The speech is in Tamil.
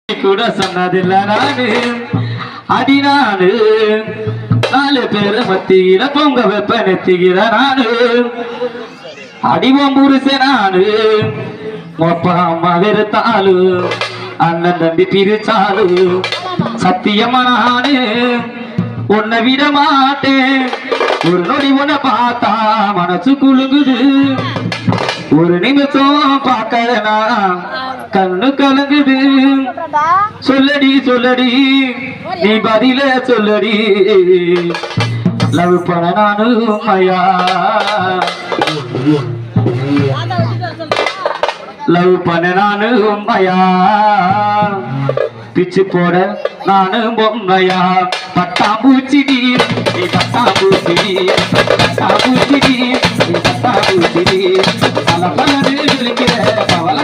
கூட சொன்னதில்ல நானு அடி நானு 4 பேரு மத்தியில பொங்க வெப்ப நெத்திகிற நானு அடிவம் புருஷ நானு மொப்பா அம்மா வெறுத்தாலு அண்ணன் தம்பி பிரிச்சாலு சத்தியமா நானு உன்னை விட மாட்டேன் ஒரு நொடி உன்னை பார்த்தா மனசு குலுங்குது ஒரு நிமிஷம் பார்க்கலனா கண்ணு கலங்குது சொல்லடி சொல்லடி நீ பதில சொல்லடி லவ் பண்ண நானு உண்மையா லவ் பண்ண நானு உண்மையா பிச்சு போட நானு பொம்மையா பட்டாம்பூச்சிடி நீ பட்டாம்பூச்சிடி பட்டாம்பூச்சிடி நீ பட்டாம்பூச்சிடி பல பலரு விழிக்கிற பவல